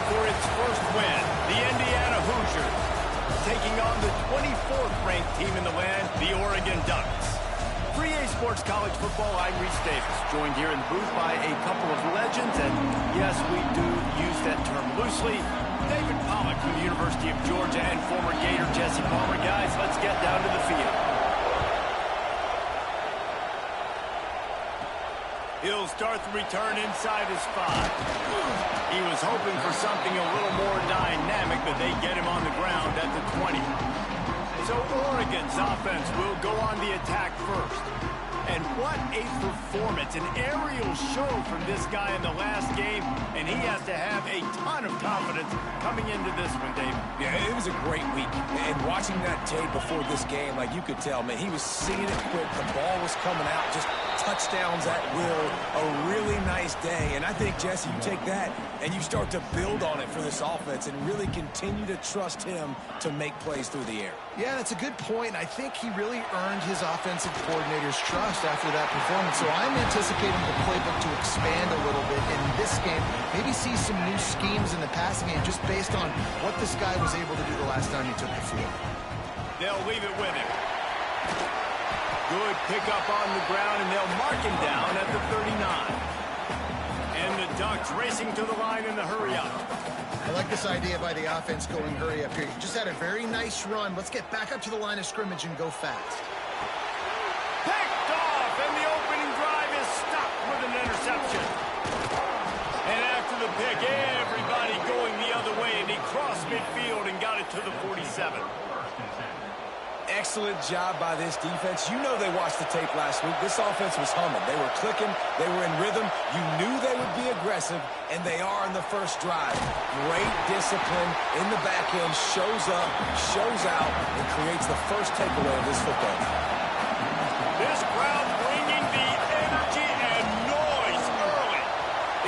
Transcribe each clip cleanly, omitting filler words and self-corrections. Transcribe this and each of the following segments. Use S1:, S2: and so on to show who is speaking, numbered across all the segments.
S1: for its first win. The Indiana Hoosiers taking on the 24th ranked team in the land, the Oregon Ducks. For EA Sports College Football, I'm Reese Davis, joined here in the booth by a couple of legends, and yes, we do use that term loosely. David Pollack from the University of Georgia and former Gator Jesse Palmer. Guys, let's get down to the field. He'll start the return inside his 5. He was hoping for something a little more dynamic, but they get him on the ground at the 20. So Oregon's offense will go on the attack first. And what a performance, an aerial show from this guy in the last game, and he has to have a ton of confidence coming into this one, David.
S2: Yeah, it was a great week. And watching that tape before this game, like you could tell, man, he was seeing it quick. The ball was coming out, just touchdowns at will. A really nice day. And I think, Jesse, you take that and you start to build on it for this offense and really continue to trust him to make plays through the air.
S3: Yeah, that's a good point. I think he really earned his offensive coordinator's trust after that performance. So I'm anticipating the playbook to expand a little bit in this game. Maybe see some new schemes in the passing game just based on what this guy was able to do the last time he took the field.
S1: They'll leave it with him. Good pickup on the ground, and they'll mark him down at the 39. And the Ducks racing to the line in the hurry-up.
S3: I like this idea by the offense going hurry up here. You just had a very nice run. Let's get back up to the line of scrimmage and go fast.
S1: Picked off, and the opening drive is stopped with an interception. And after the pick, everybody going the other way, and he crossed midfield and got it to the 47.
S2: Excellent job by this defense. You know they watched the tape last week. This offense was humming. They were clicking. They were in rhythm. You knew they would be aggressive, and they are in the first drive. Great discipline in the back end. Shows up, shows out, and creates the first takeaway of this football game.
S1: This crowd bringing the energy and noise early.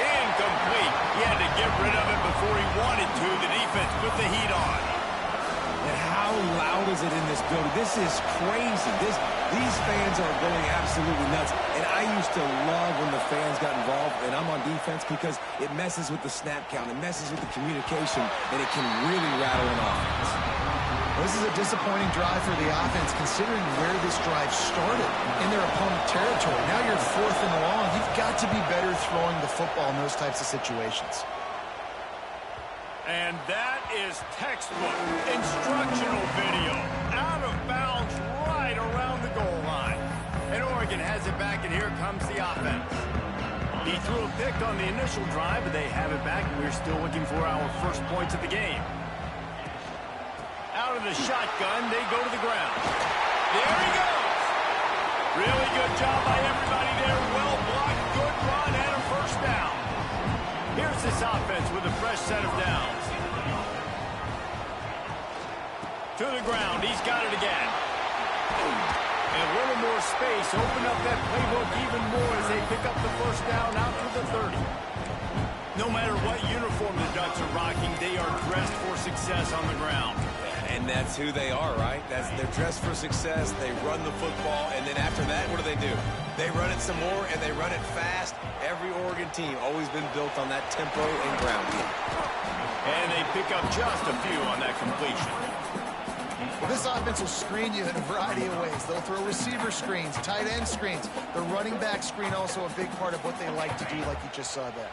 S1: Incomplete. He had to get rid of it before he wanted to. The defense put the heat on.
S2: And how loud is it in this building? This is crazy. These fans are going absolutely nuts. And I used to love when the fans got involved, and I'm on defense, because it messes with the snap count. It messes with the communication, and it can really rattle an offense.
S3: Well, this is a disappointing drive for the offense, considering where this drive started, in their opponent territory. Now you're 4th and long. You've got to be better throwing the football in those types of situations.
S1: And that is textbook instructional video. Out of bounds right around the goal line. And Oregon has it back, and here comes the offense. He threw a pick on the initial drive, but they have it back, and we're still looking for our first points of the game. Out of the shotgun, they go to the ground. There he goes. Really good job by everybody there. Well blocked, good run, and a first down. Here's this offense with a fresh set of downs. To the ground, he's got it again. And a little more space, open up that playbook even more as they pick up the first down out to the 30. No matter what uniform the Ducks are rocking, they are dressed for success on the ground.
S2: And that's who they are, right? They're dressed for success. They run the football, and then after that, what do? They run it some more, and they run it fast. Every Oregon team always been built on that tempo and ground game.
S1: And they pick up just a few on that completion.
S3: Well, this offense will screen you in a variety of ways. They'll throw receiver screens, tight end screens. The running back screen also a big part of what they like to do, like you just saw there.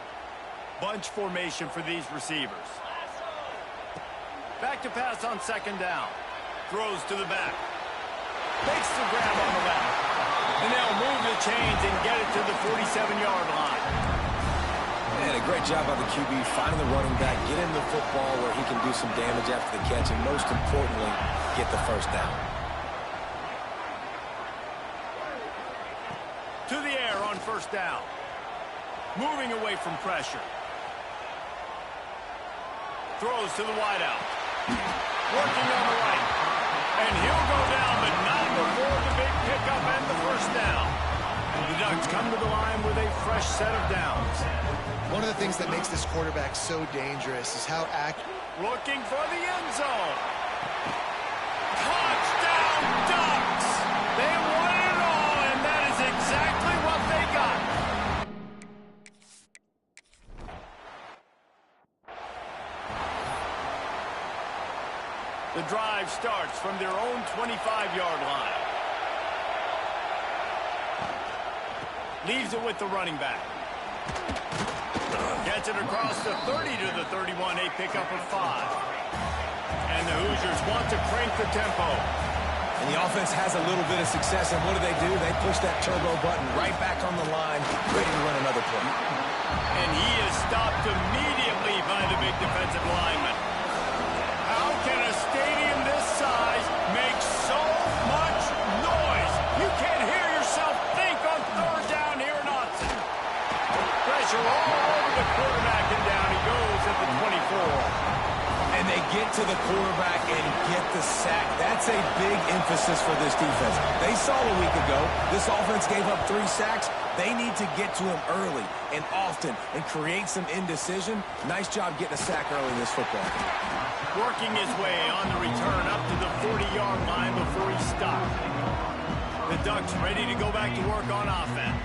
S1: Bunch formation for these receivers. Back to pass on second down. Throws to the back. Makes the grab on the left. And they'll move the chains and get it to the 47-yard line.
S2: And a great job by the QB finding the running back, get him the football where he can do some damage after the catch, and most importantly, get the first down.
S1: To the air on first down. Moving away from pressure. Throws to the wideout. Working on the right. And he'll go down, but not before the big pickup and the first down. The Ducks come to the line with a fresh set of downs.
S3: One of the things that makes this quarterback so dangerous is how accurate.
S1: Looking for the end zone. Touchdown, Ducks! They won it all, and that is exactly what they got. The drive starts from their own 25-yard line. Leaves it with the running back. Gets it across the 30 to the 31. They pick up a 5. And the Hoosiers want to crank the tempo.
S2: And the offense has a little bit of success, and what do? They push that turbo button right back on the line, ready to run another play.
S1: And he is stopped immediately by the big defensive lineman. How can a stadium this size make so much noise? You can't hear yourself think on third down here in Autzen. Pressure all over the quarterback, and down he goes at the 24.
S2: And they get to the quarterback and get the sack. That's a big emphasis for this defense. They saw a week ago, this offense gave up 3 sacks. They need to get to him early and often and create some indecision. Nice job getting a sack early in this football game.
S1: Working his way on the return up to the 40-yard line before he stopped. The Ducks ready to go back to work on offense.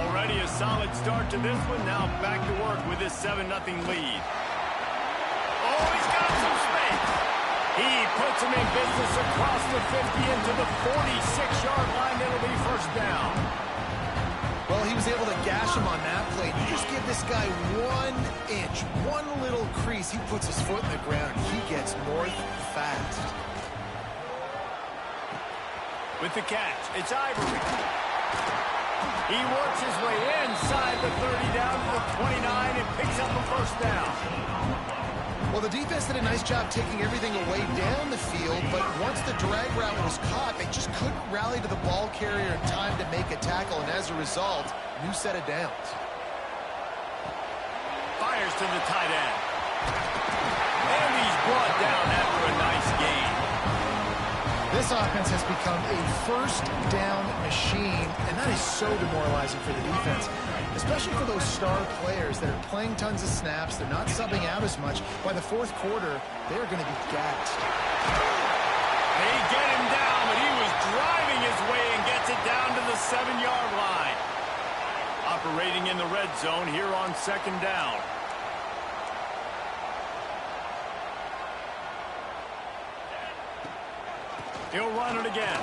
S1: Already a solid start to this one. Now back to work with this 7-0 lead. Oh, he's got some space. He puts him in business across the 50 into the 46-yard line. It'll be first down.
S3: Well, he was able to gash him on that play. You just give this guy 1 inch, one little crease. He puts his foot in the ground. He gets north fast.
S1: With the catch, it's Ivory. He works his way inside the 30 down to the 29 and picks up a first down.
S3: Well, the defense did a nice job taking everything away down the field, but once the drag route was caught, they just couldn't rally to the ball carrier in time to make a tackle, and as a result, new set of downs.
S1: Fires to the tight end. And he's brought down after a nice gain.
S3: This offense has become a first down machine, and that is so demoralizing for the defense, especially for those star players that are playing tons of snaps. They're not subbing out as much. By the fourth quarter, they're going to be gassed.
S1: They get him down, but he was driving his way and gets it down to the 7-yard line. Operating in the red zone here on second down. He'll run it again.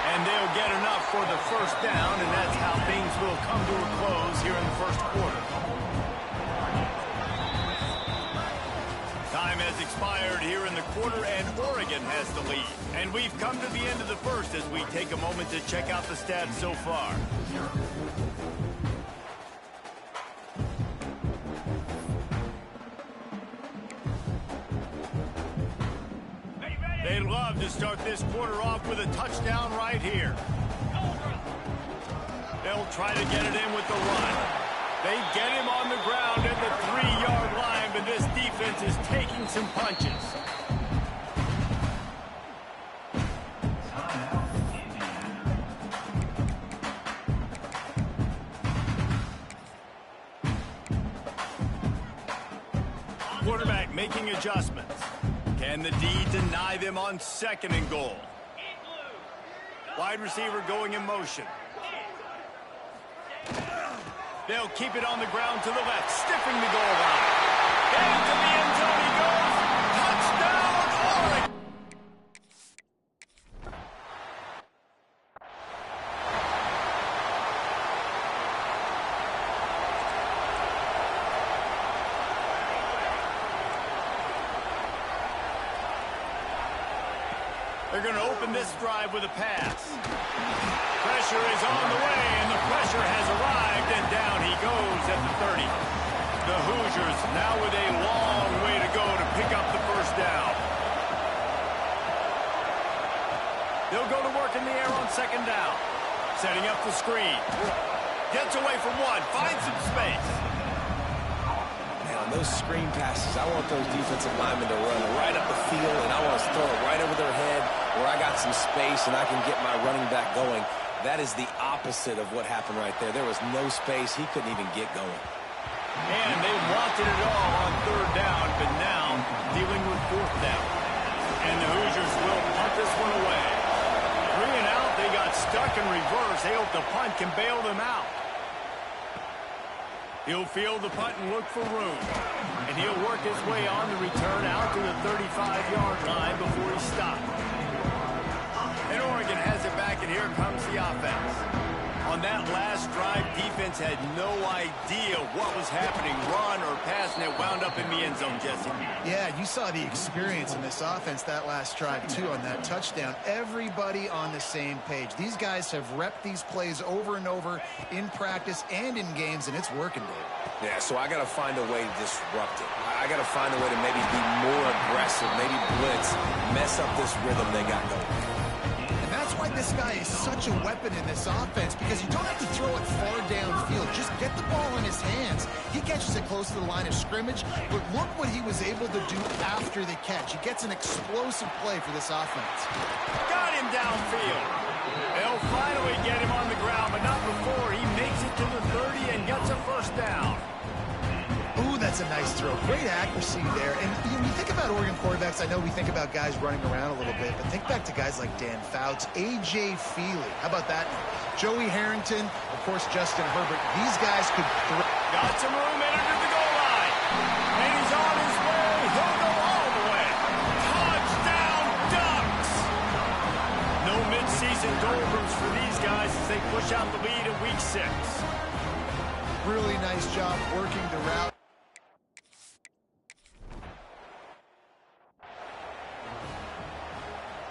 S1: And they'll get enough for the first down, and that's how things will come to a close here in the first quarter. Time has expired here in the quarter, and Oregon has the lead. And we've come to the end of the first as we take a moment to check out the stats so far. They'd love to start this quarter off with a touchdown right here. They'll try to get it in with the run. They get him on the ground at the 3-yard line, but this defense is taking some punches. Quarterback making adjustments. Can the D deny them on second and goal? Wide receiver going in motion. They'll keep it on the ground to the left, stiffing the goal line. Into the end zone he goes. Touchdown, Oregon! They're going to open this drive with a pass. Pressure is on the way, and the pressure has arrived, and down he goes at the 30. The Hoosiers now with a long way to go to pick up the first down. They'll go to work in the air on second down. Setting up the screen. Gets away from one, finds some space.
S2: On those screen passes, I want those defensive linemen to run right up the field, and I want to throw it right over their head where I got some space and I can get my running back going. That is the opposite of what happened right there. There was no space. He couldn't even get going.
S1: And they wanted it all on third down, but now dealing with fourth down. And the Hoosiers will punt this one away. 3 and out, they got stuck in reverse. They hope the punt can bail them out. He'll field the punt and look for room. And he'll work his way on the return out to the 35-yard line before he stopped. And Oregon has it back, and here comes the offense. On that last drive, defense had no idea what was happening, run or pass, and it wound up in the end zone, Jesse.
S3: Yeah, you saw the experience in this offense that last drive, too, on that touchdown. Everybody on the same page. These guys have repped these plays over and over in practice and in games, and it's working, Dave.
S2: Yeah, so I got to find a way to disrupt it. I got to find a way to maybe be more aggressive, maybe blitz, mess up this rhythm they got going.
S3: That's why this guy is such a weapon in this offense, because you don't have to throw it far downfield. Just get the ball in his hands. He catches it close to the line of scrimmage, but look what he was able to do after the catch. He gets an explosive play for this offense.
S1: Got him downfield. They'll finally get him on the ground, but not before he makes it to the 30 and gets a first down.
S3: Ooh, that's a nice throw. Great accuracy there. And when you think about Oregon quarterbacks, I know we think about guys running around a little bit, but think back to guys like Dan Fouts, A.J. Feely. How about that? Joey Harrington, of course, Justin Herbert. These guys could throw.
S1: Got some room in under the goal line. And he's on his way. He'll go all the way. Touchdown, Ducks! No midseason doldrums for these guys as they push out the lead in week 6.
S3: Really nice job working the route.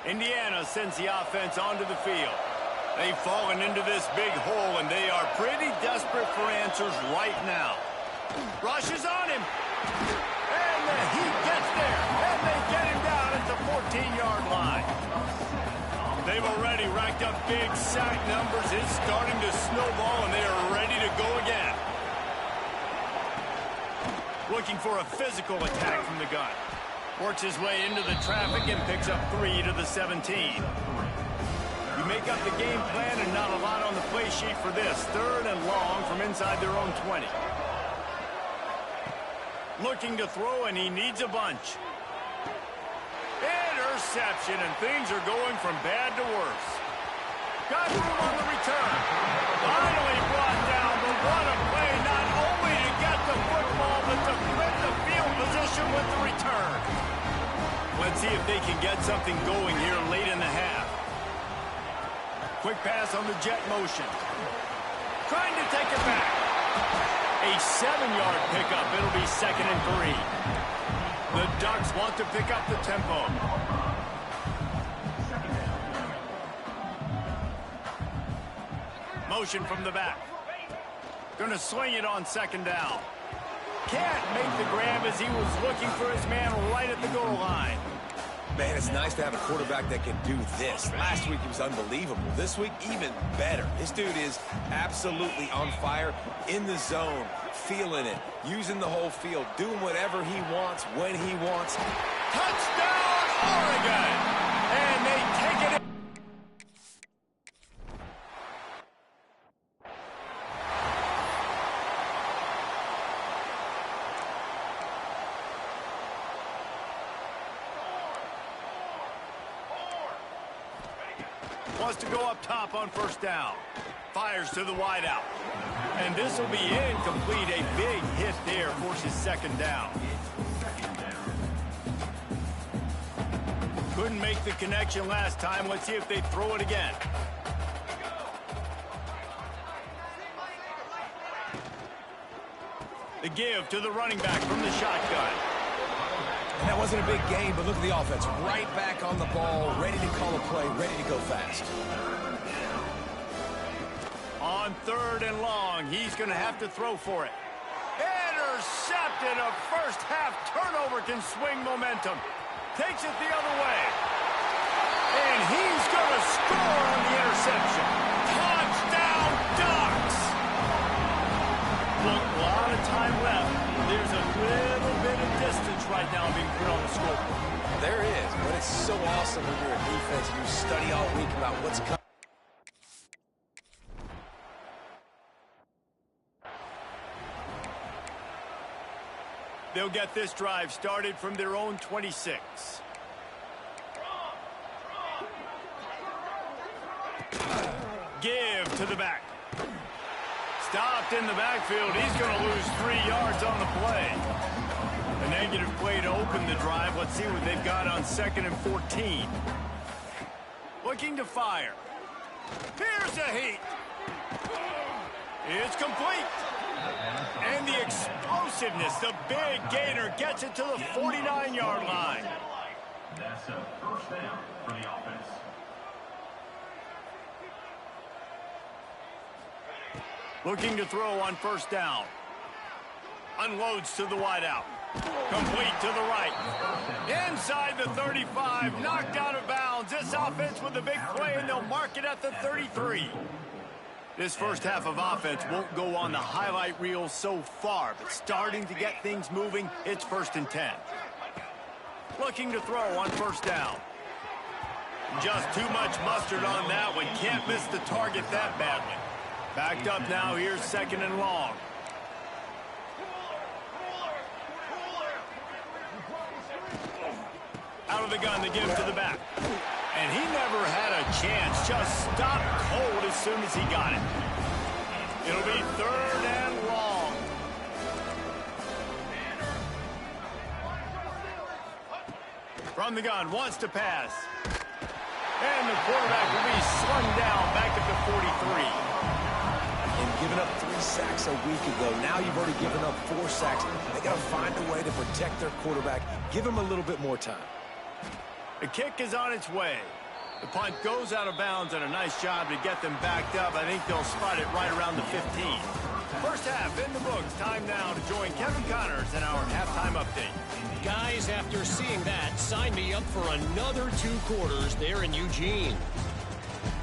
S1: Indiana sends the offense onto the field. They've fallen into this big hole, and they are pretty desperate for answers right now. Rushes on him. And the Heat gets there. And they get him down at the 14-yard line. They've already racked up big sack numbers. It's starting to snowball, and they are ready to go again. Looking for a physical attack from the gun. Works his way into the traffic and picks up 3 to the 17. You make up the game plan and not a lot on the play sheet for this. 3rd and long from inside their own 20. Looking to throw, and he needs a bunch. Interception, and things are going from bad to worse. Got room on the return. Finally brought down, but what a play, not only to get the football, but to flip the field position with the return. Let's see if they can get something going here late in the half. Quick pass on the jet motion. Trying to take it back. A 7-yard pickup. It'll be 2nd and 3. The Ducks want to pick up the tempo. Motion from the back. Going to swing it on 2nd down. Can't make the grab as he was looking for his man right at the goal line.
S2: Man, it's nice to have a quarterback that can do this. Last week, he was unbelievable. This week, even better. This dude is absolutely on fire, in the zone, feeling it, using the whole field, doing whatever he wants, when he wants.
S1: Touchdown, Oregon! And they take it. Wants to go up top on 1st down. Fires to the wideout. And this will be incomplete. A big hit there forces 2nd down. Couldn't make the connection last time. Let's see if they throw it again. The give to the running back from the shotgun.
S2: And that wasn't a big game, but look at the offense. Right back on the ball, ready to call a play, ready to go fast.
S1: On 3rd and long, he's going to have to throw for it. Intercepted. A first-half turnover can swing momentum. Takes it the other way. And he's going to score on the interception. Touchdown, Ducks! Look, a lot of time left. There's a little bit of distance right now being put on the scoreboard.
S2: There is, but it's so awesome when you're a defense and you study all week about what's coming.
S1: They'll get this drive started from their own 26. Give to the back. stopped in the backfield. He's going to lose 3 yards on the play. A negative play to open the drive. Let's see what they've got on 2nd and 14. Looking to fire. Here's a heat. It's complete. And the explosiveness, the big gainer gets it to the 49-yard line.
S4: That's a first down for the offense.
S1: Looking to throw on 1st down. Unloads to the wideout. Complete to the right. Inside the 35, knocked out of bounds. This offense with a big play, and they'll mark it at the 33. This first half of offense won't go on the highlight reel so far, but starting to get things moving, it's 1st and 10. Looking to throw on 1st down. Just too much mustard on that one. Can't miss the target that badly. Backed up now, here's 2nd and long. Out of the gun, they give it to the back. And he never had a chance. Just stopped cold as soon as he got it. It'll be 3rd and long. From the gun, wants to pass. And the quarterback will be slung down back at the 43.
S2: And giving up 3 sacks a week ago. Now you've already given up 4 sacks. They got to find a way to protect their quarterback. Give him a little bit more time.
S1: The kick is on its way. The punt goes out of bounds, and a nice job to get them backed up. I think they'll spot it right around the 15. First half in the books. Time now to join Kevin Connors in our halftime update.
S5: Guys, after seeing that, sign me up for another 2 quarters there in Eugene.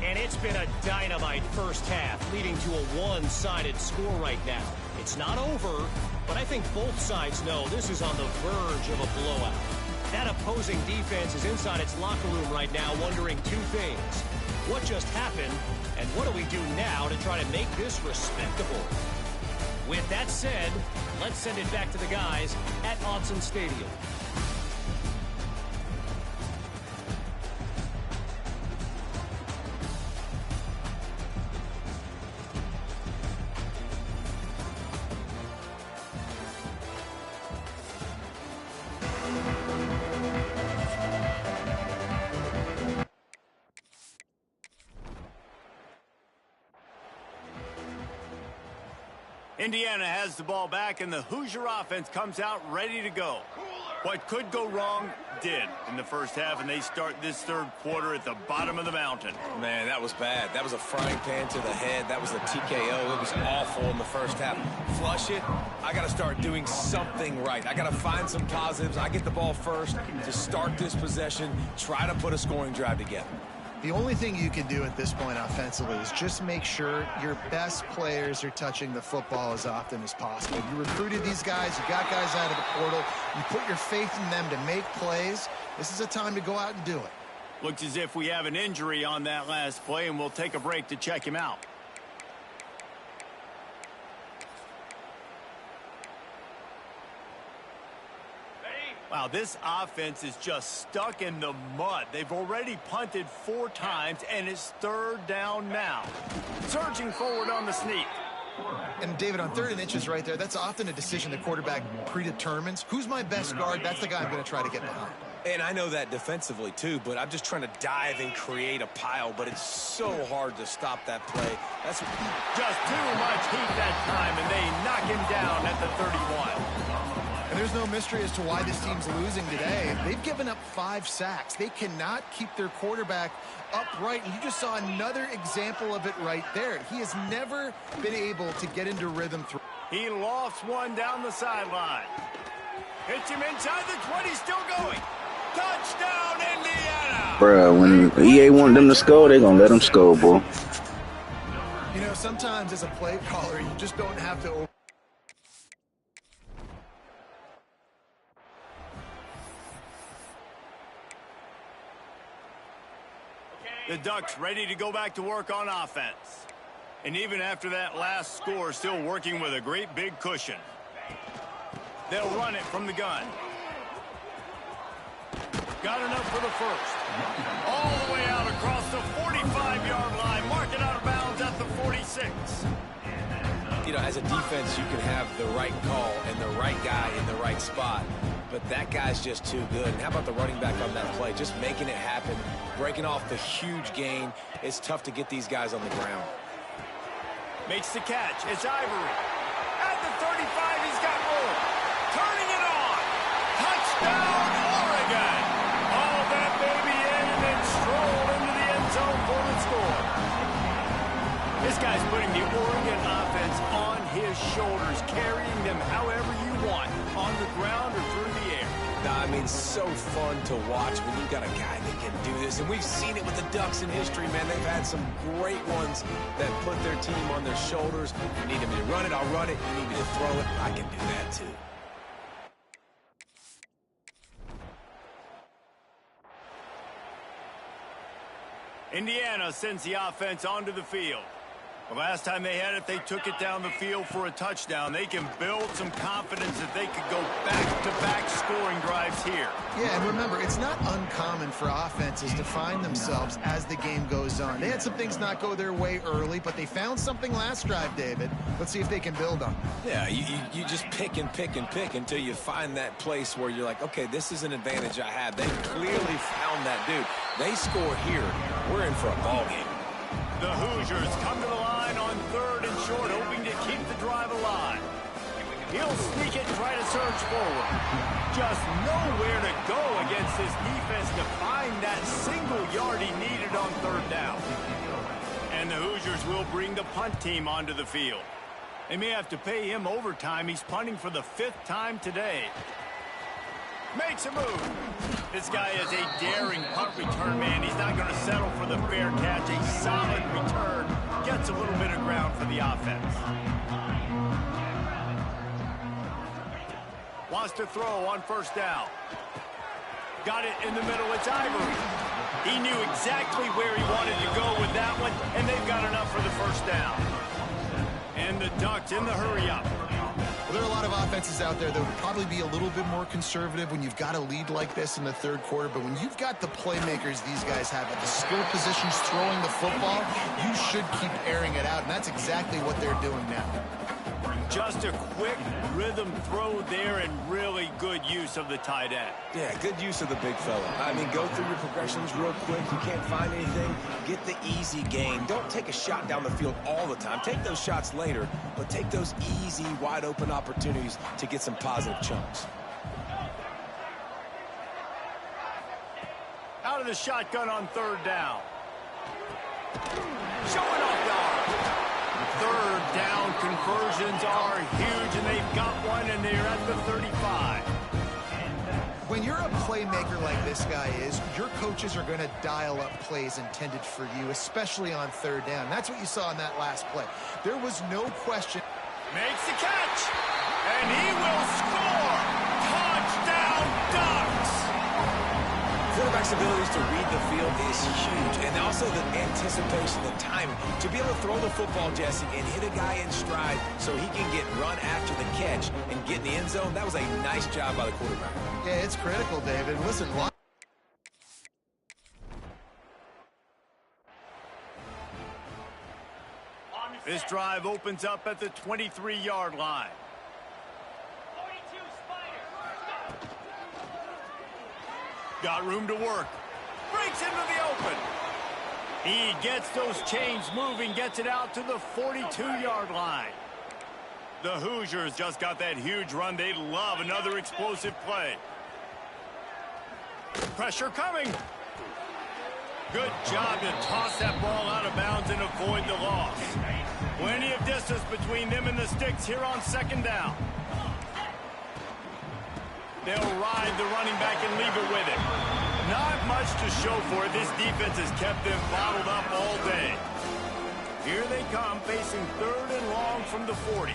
S5: And it's been a dynamite first half, leading to a one-sided score right now. It's not over, but I think both sides know this is on the verge of a blowout. That opposing defense is inside its locker room right now wondering 2 things. What just happened, and what do we do now to try to make this respectable? With that said, let's send it back to the guys at Autzen Stadium.
S1: Indiana has the ball back, and the Hoosier offense comes out ready to go. What could go wrong did in the first half, and they start this 3rd quarter at the bottom of the mountain.
S2: Man, that was bad. That was a frying pan to the head. That was a TKO. It was awful in the first half. Flush it. I got to start doing something right. I got to find some positives. I get the ball first to start this possession, try to put a scoring drive together.
S3: The only thing you can do at this point offensively is just make sure your best players are touching the football as often as possible. You recruited these guys, you got guys out of the portal, you put your faith in them to make plays. This is a time to go out and do it.
S1: Looks as if we have an injury on that last play, and we'll take a break to check him out. Wow, this offense is just stuck in the mud. They've already punted 4 times, and it's 3rd down now. Surging forward on the sneak.
S3: And, David, on 3rd and inches right there, that's often a decision the quarterback predetermines. Who's my best guard? That's the guy I'm going to try to get behind.
S2: And I know that defensively, too, but I'm just trying to dive and create a pile, but it's so hard to stop that play. That's
S1: just too much heat that time, and they knock him down at the 31.
S3: And there's no mystery as to why this team's losing today. They've given up 5 sacks. They cannot keep their quarterback upright. And you just saw another example of it right there. He has never been able to get into rhythm.
S1: He lofts one down the sideline. Hits him inside the 20, still going. Touchdown, Indiana!
S6: Bruh, when EA want them to score, they're going to let them score, boy.
S3: You know, sometimes as a play caller, you just don't have to...
S1: The Ducks ready to go back to work on offense. And even after that last score, still working with a great big cushion. They'll run it from the gun. Got enough for the first. All the way out across the 45-yard line. Mark it out of bounds at the 46.
S2: you know, as a defense, you can have the right call and the right guy in the right spot, but that guy's just too good. And how about the running back on that play? Just making it happen, breaking off the huge gain. It's tough to get these guys on the ground.
S1: Makes the catch. It's Ivory. At the 35, he's got room. Turning it on. Touchdown, Oregon. All that baby in and then stroll into the end zone for the score. This guy's putting the Oregon offense on his shoulders, carrying them however you want, on the ground or through the air.
S2: I mean, so fun to watch when you've got a guy that can do this. And we've seen it with the Ducks in history, man. They've had some great ones that put their team on their shoulders. You need me to run it, I'll run it. You need me to throw it, I can do that too.
S1: Indiana sends the offense onto the field. The last time they had it, they took it down the field for a touchdown. They can build some confidence that they could go back-to-back scoring drives here.
S3: Yeah, and remember, it's not uncommon for offenses to find themselves as the game goes on. They had some things not go their way early, but they found something last drive, David. Let's see if they can build on it.
S2: Yeah, you just pick and pick and pick until you find that place where you're like, okay, this is an advantage I have. They clearly found that dude. They score here. We're in for a ball game.
S1: The Hoosiers come to the line on 3rd and short, hoping to keep the drive alive. He'll sneak it and try to surge forward. Just nowhere to go against this defense to find that single yard he needed on 3rd down. And the Hoosiers will bring the punt team onto the field. They may have to pay him overtime. He's punting for the 5th time today. Makes a move. This guy is a daring punt return man. He's not going to settle for the fair catch. A solid return. Gets a little bit of ground for the offense. Wants to throw on 1st down. Got it in the middle. It's Ivory. He knew exactly where he wanted to go with that one, and they've got enough for the 1st down. And the Ducks in the hurry-up.
S3: Well, there are a lot of offenses out there that would probably be a little bit more conservative when you've got a lead like this in the 3rd quarter. But when you've got the playmakers these guys have at the skill positions throwing the football, you should keep airing it out. And that's exactly what they're doing now.
S1: Just a quick rhythm throw there and really good use of the tight end.
S2: Yeah, good use of the big fella. I mean, go through your progressions real quick. You can't find anything. Get the easy gain. Don't take a shot down the field all the time. Take those shots later, but take those easy, wide-open opportunities to get some positive chunks.
S1: Out of the shotgun on 3rd down. Showing off the arm. 3rd down conversions are huge, and they've got one, and they're at the 35.
S3: When you're a playmaker like this guy is, your coaches are going to dial up plays intended for you, especially on 3rd down. That's what you saw in that last play. There was no question.
S1: Makes the catch, and he will score. Touchdown, Ducks!
S2: Quarterback's abilities to read the field is huge, and also the anticipation, the timing. To be able to throw the football, Jesse, and hit a guy in stride so he can get run after the catch and get in the end zone, that was a nice job by the quarterback.
S3: Yeah, it's critical, David. Listen,
S1: this drive opens up at the 23-yard line. Got room to work. Breaks into the open. He gets those chains moving, gets it out to the 42-yard line. The Hoosiers just got that huge run. They love another explosive play. Pressure coming. Good job to toss that ball out of bounds and avoid the loss. Plenty of distance between them and the sticks here on 2nd down. They'll ride the running back and leave it with it. Not much to show for it. This defense has kept them bottled up all day. Here they come, facing 3rd and long from the 40.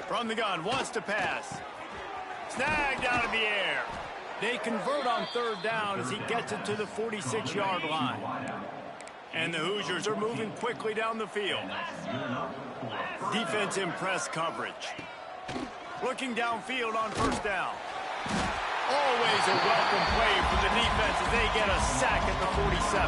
S1: From the gun, wants to pass. Snagged out of the air. They convert on 3rd down as he gets it to the 46-yard line. And the Hoosiers are moving quickly down the field. Defense in press coverage. Looking downfield on 1st down. Always a welcome play for the defense as they get a sack at the 47.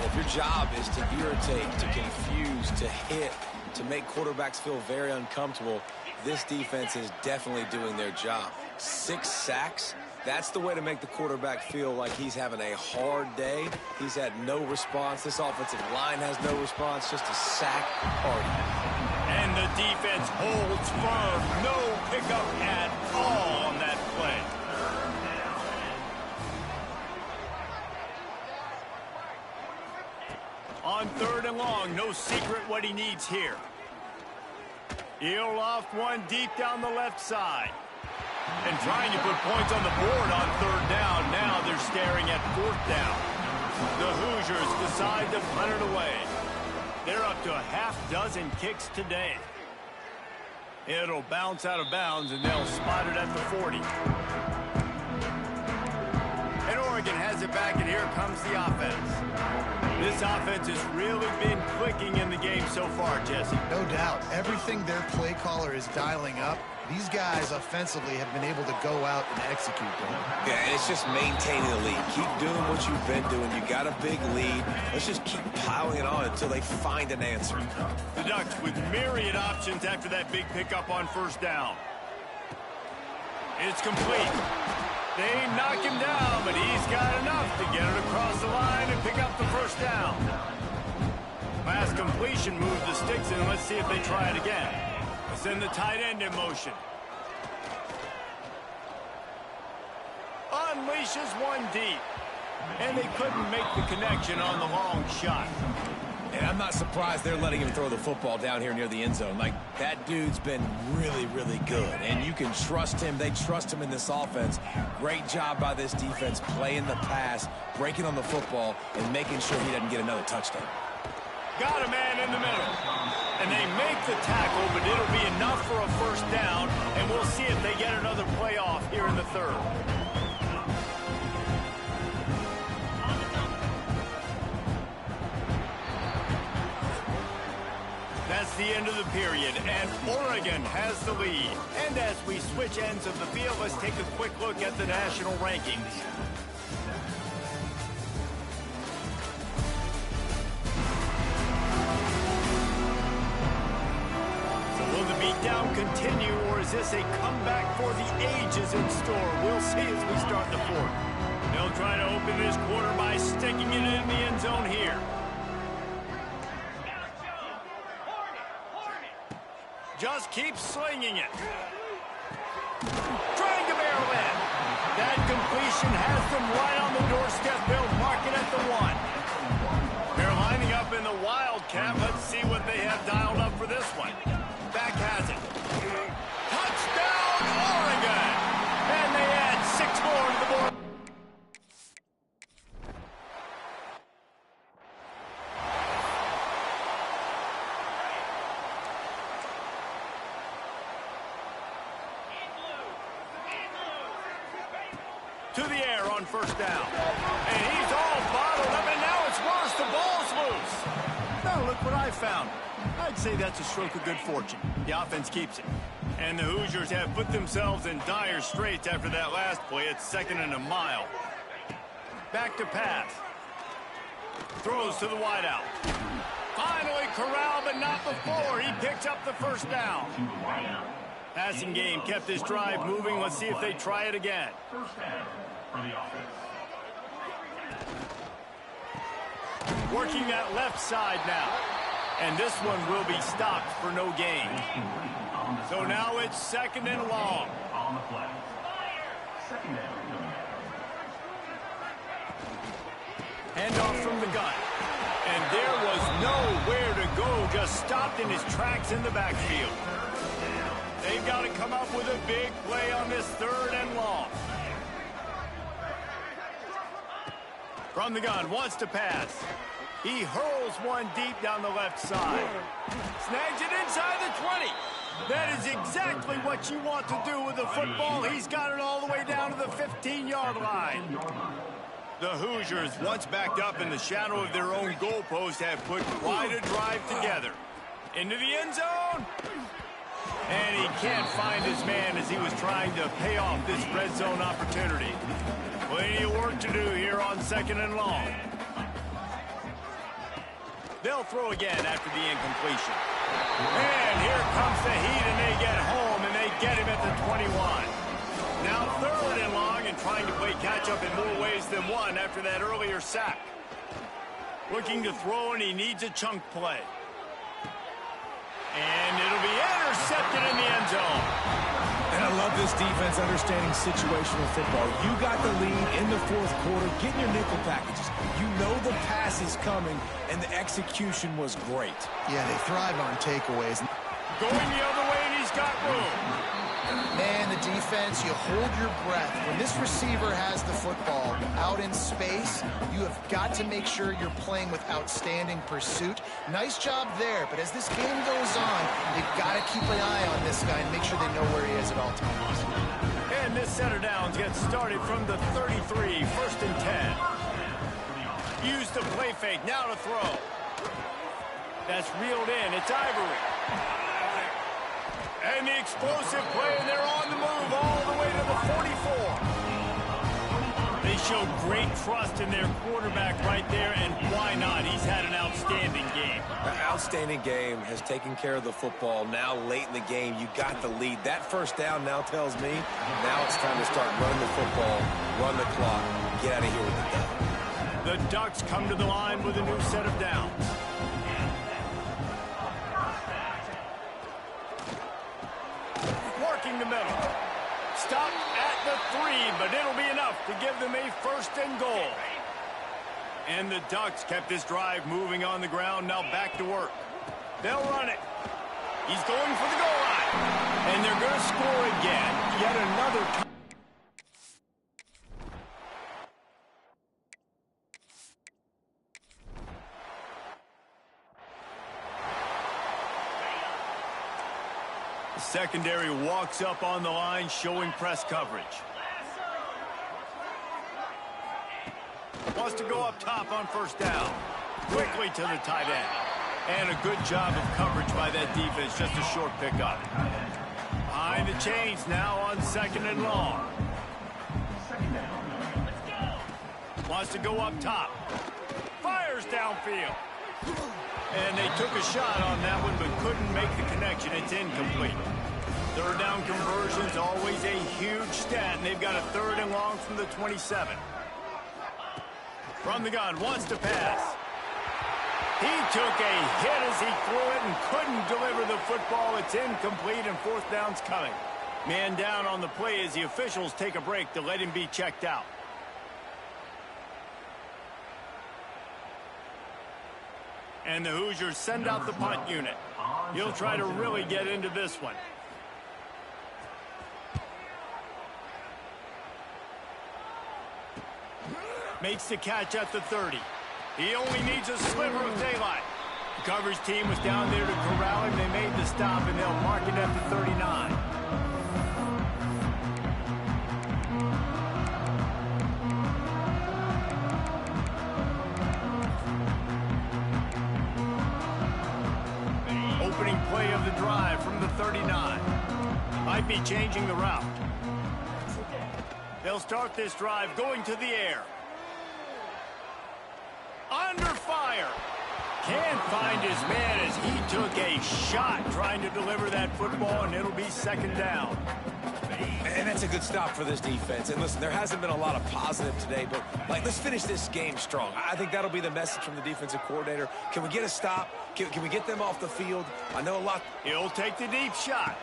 S2: If your job is to irritate, to confuse, to hit, to make quarterbacks feel very uncomfortable, this defense is definitely doing their job. 6 sacks, that's the way to make the quarterback feel like he's having a hard day. He's had no response. This offensive line has no response, just a sack party.
S1: And the defense holds firm. No pickup at all on that play. On 3rd and long, no secret what he needs here. He'll loft one deep down the left side. And trying to put points on the board on 3rd down. Now they're staring at 4th down. The Hoosiers decide to punt it away. They're up to a half-dozen kicks today. It'll bounce out of bounds, and they'll spot it at the 40. And Oregon has it back, and here comes the offense. This offense has really been clicking in the game so far, Jesse.
S3: No doubt. Everything their play caller is dialing up, these guys offensively have been able to go out and execute them.
S2: Yeah, and it's just maintaining the lead. Keep doing what you've been doing. You got a big lead. Let's just keep piling it on until they find an answer.
S1: The Ducks with myriad options after that big pickup on 1st down. It's complete. They knock him down, but he's got enough to get it across the line and pick up the 1st down. Last completion moved the sticks in. Let's see if they try it again. Send the tight end in motion. Unleashes one deep. And they couldn't make the connection on the long shot.
S2: And I'm not surprised they're letting him throw the football down here near the end zone. Like, that dude's been really, really good. And you can trust him. They trust him in this offense. Great job by this defense playing the pass, breaking on the football, and making sure he doesn't get another touchdown.
S1: Got a man in the middle. And they make the tackle, but it'll be enough for a 1st down. And we'll see if they get another play off here in the 3rd. That's the end of the period, and Oregon has the lead. And as we switch ends of the field, let's take a quick look at the national rankings. So will the beatdown continue, or is this a comeback for the ages in store? We'll see as we start the 4th. They'll try to open this quarter by sticking it in the end zone here. Just keep slinging it. Trying to barrel in. That completion has them right on the doorstep. They'll mark it at the 1. They're lining up in the Wildcat. Let's see what they have dialed up for this one. Back has it. Touchdown, Oregon! And they add 6 more to the board. To the air on 1st down. And he's all bottled up, and now it's worse. The ball's loose. Now look what I found. I'd say that's a stroke of good fortune. The offense keeps it. And the Hoosiers have put themselves in dire straits after that last play. It's 2nd and a mile. Back to pass. Throws to the wideout. Finally corralled, but not before. He picks up the 1st down. Passing game kept this drive moving. Let's see if they try it again.
S4: 1st down for the offense.
S1: Working that left side now. And this one will be stopped for no gain. So now it's 2nd and long.
S4: On the play. 2nd down.
S1: Handoff from the gun. And there was nowhere to go. Just stopped in his tracks in the backfield. They've got to come up with a big play on this 3rd and long. From the gun, wants to pass. He hurls one deep down the left side. Snags it inside the 20. That is exactly what you want to do with the football. He's got it all the way down to the 15-yard line. The Hoosiers, once backed up in the shadow of their own goalpost, have put quite a drive together. Into the end zone. And he can't find his man as he was trying to pay off this red zone opportunity. Plenty of work to do here on 2nd and long. They'll throw again after the incompletion. And here comes the heat, and they get home, and they get him at the 21. Now 3rd and long, and trying to play catch-up in more ways than one after that earlier sack. Looking to throw, and he needs a chunk play. And it'll be intercepted in the end zone.
S2: And I love this defense understanding situational football. You got the lead in the 4th quarter, getting your nickel packages. You know the pass is coming, and the execution was great.
S3: Yeah, they thrive on takeaways.
S1: Going the other way, and he's got room.
S3: Man, the defense, you hold your breath. When this receiver has the football out in space, you have got to make sure you're playing with outstanding pursuit. Nice job there, but as this game goes on, you've got to keep an eye on this guy and make sure they know where he is at all times.
S1: And this center downs gets started from the 33, 1st and 10. Use the play fake, now to throw. That's reeled in, it's Ivory. And the explosive play, and they're on the move all the way to the 44. They showed great trust in their quarterback right there, and why not? He's had an outstanding game.
S2: An outstanding game, has taken care of the football. Now late in the game, you got the lead. That 1st down now tells me now it's time to start running the football, run the clock, get out of here with the dub.
S1: The Ducks come to the line with a new set of downs. Working the middle. Stop at the 3, but it'll be enough to give them a 1st and goal. And the Ducks kept this drive moving on the ground, now back to work. They'll run it. He's going for the goal line. And they're going to score again. Yet another time. The secondary walks up on the line, showing press coverage. Wants to go up top on 1st down. Quickly to the tight end. And a good job of coverage by that defense, just a short pickup. Behind the chains now on 2nd and long. Wants to go up top. Fires downfield. And they took a shot on that one, but couldn't make the connection. It's incomplete. 3rd down conversion's always a huge stat, and they've got a 3rd and long from the 27. From the gun, wants to pass. He took a hit as he threw it and couldn't deliver the football. It's incomplete, and 4th down's coming. Man down on the play as the officials take a break to let him be checked out. And the Hoosiers send out the punt unit. He'll try to really get into this one. Makes the catch at the 30. He only needs a sliver of daylight. The coverage team was down there to corral him. They made the stop, and they'll mark it at the 39. Opening play of the drive from the 39. Might be changing the route. They'll start this drive going to the air. Under fire. Can't find his man as he took a shot trying to deliver that football, and it'll be 2nd down.
S2: And that's a good stop for this defense. And listen, there hasn't been a lot of positive today, but let's finish this game strong. I think that'll be the message from the defensive coordinator. Can we get a stop? Can we get them off the field? I know a lot.
S1: He'll take the deep shot.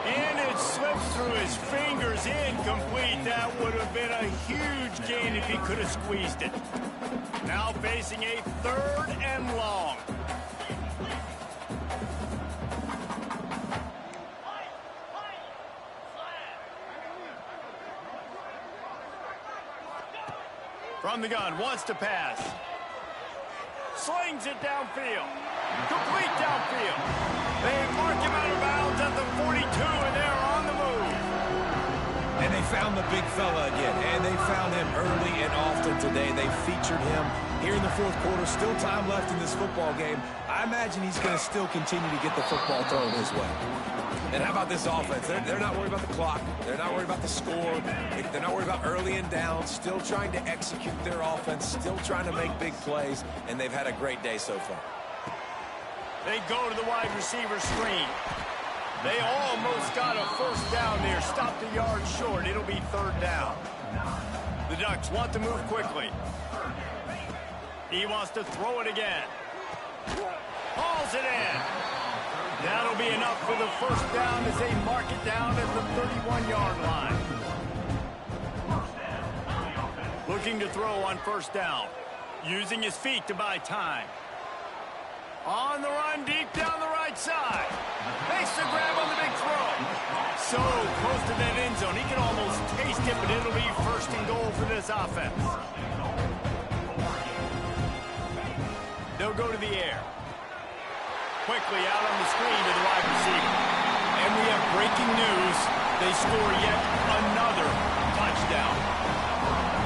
S1: And it slips through his fingers, incomplete. That would have been a huge gain if he could have squeezed it. Now facing a 3rd and long. From the gun, wants to pass. Slings it downfield. Complete downfield. They mark him out of bounds at the 42, and they're on the move.
S2: And they found the big fella again, and they found him early and often today. They featured him here in the fourth quarter, still time left in this football game. I imagine he's going to still continue to get the football thrown his way. And how about this offense? They're not worried about the clock. They're not worried about the score. They're not worried about early and down. Still trying to execute their offense. Still trying to make big plays. And they've had a great day so far.
S1: They go to the wide receiver screen. They almost got a first down there. Stopped a yard short. It'll be third down. The Ducks want to move quickly. He wants to throw it again. Hauls it in. That'll be enough for the first down as they mark it down at the 31-yard line. Looking to throw on first down. Using his feet to buy time. On the run, deep down the right side. Makes the grab on the big throw. So close to that end zone. He can almost taste it, but it'll be first and goal for this offense. They'll go to the air. Quickly out on the screen to the wide receiver. And we have breaking news. They score yet another touchdown.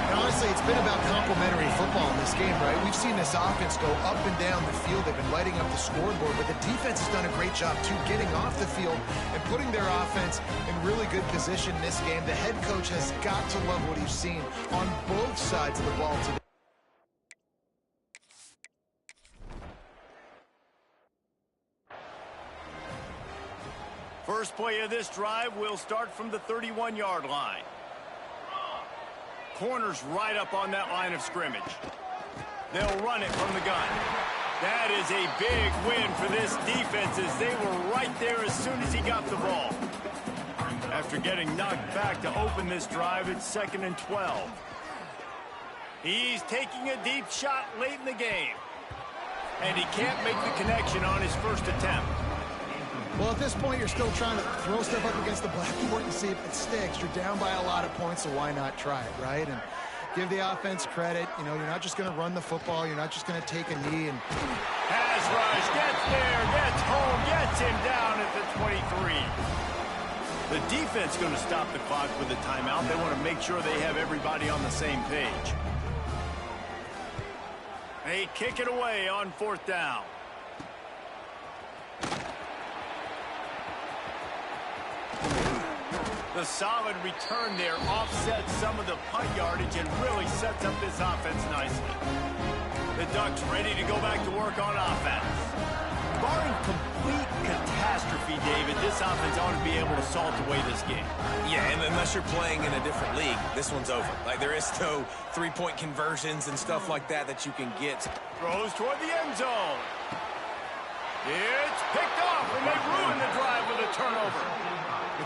S3: And honestly, it's been about complementary football in this game, right? We've seen this offense go up and down the field. They've been lighting up the scoreboard, but the defense has done a great job, too, getting off the field and putting their offense in really good position in this game. The head coach has got to love what he's seen on both sides of the ball today.
S1: First play of this drive will start from the 31-yard line. Corners right up on that line of scrimmage. They'll run it from the gun. That is a big win for this defense as they were right there as soon as he got the ball. After getting knocked back to open this drive, it's 2nd and 12. He's taking a deep shot late in the game. And he can't make the connection on his first attempt.
S3: Well, at this point, you're still trying to throw stuff up against the blackboard and see if it sticks. You're down by a lot of points, so why not try it, right? And give the offense credit. You know, you're not just going to run the football. You're not just going to take a knee. And
S1: pass rush, gets there, gets home, gets him down at the 23. The defense going to stop the clock with a timeout. They want to make sure they have everybody on the same page. They kick it away on fourth down. The solid return there offsets some of the punt yardage and really sets up this offense nicely. The Ducks ready to go back to work on offense. Barring complete catastrophe, David, this offense ought to be able to salt away this game.
S2: Yeah, and unless you're playing in a different league, this one's over. Like, there is no three-point conversions and stuff like that you can get.
S1: Throws toward the end zone. It's picked off, and they ruin the drive with a turnover.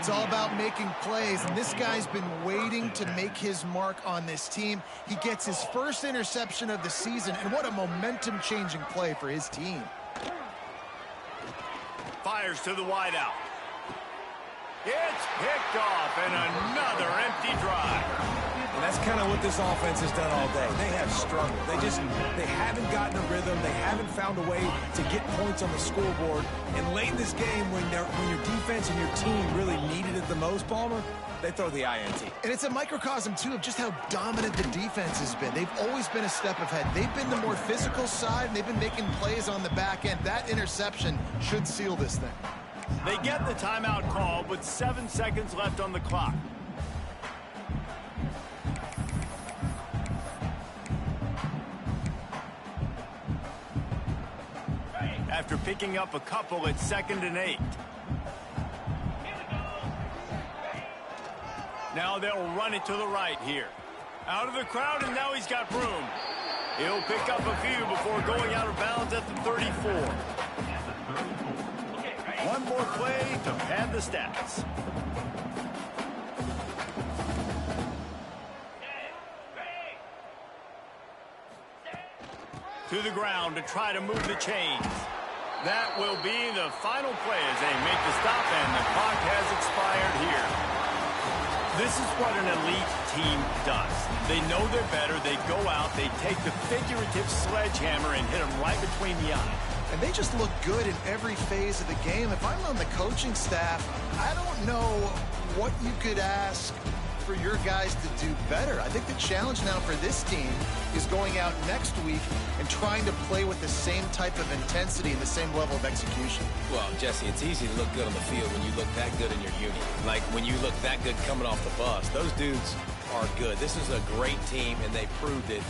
S3: it's all about making plays, and this guy's been waiting to make his mark on this team. He gets his first interception of the season, and what a momentum-changing play for his team.
S1: Fires to the wideout. It's picked off, and another empty drive.
S2: And that's kind of what this offense has done all day. They have struggled. They haven't gotten a rhythm. They haven't found a way to get points on the scoreboard. And late in this game, when your defense and your team really needed it the most, Palmer, they throw the INT.
S3: And it's a microcosm, too, of just how dominant the defense has been. They've always been a step ahead. They've been the more physical side, and they've been making plays on the back end. That interception should seal this thing.
S1: They get the timeout call with 7 seconds left on the clock. After picking up a couple, it's 2nd and 8. Now they'll run it to the right here. Out of the crowd, and now he's got room. He'll pick up a few before going out of bounds at the 34. One more play to pad the stats. To the ground to try to move the chains. That will be the final play as they make the stop, and the clock has expired here. This is what an elite team does. They know they're better. They go out, they take the figurative sledgehammer and hit them right between the eyes.
S3: And they just look good in every phase of the game. If I'm on the coaching staff, I don't know what you could ask for your guys to do better. I think the challenge now for this team is going out next week and trying to play with the same type of intensity and the same level of execution.
S2: Well, Jesse, it's easy to look good on the field when you look that good in your unit. Like when you look that good coming off the bus. Those dudes are good. This is a great team, and they proved it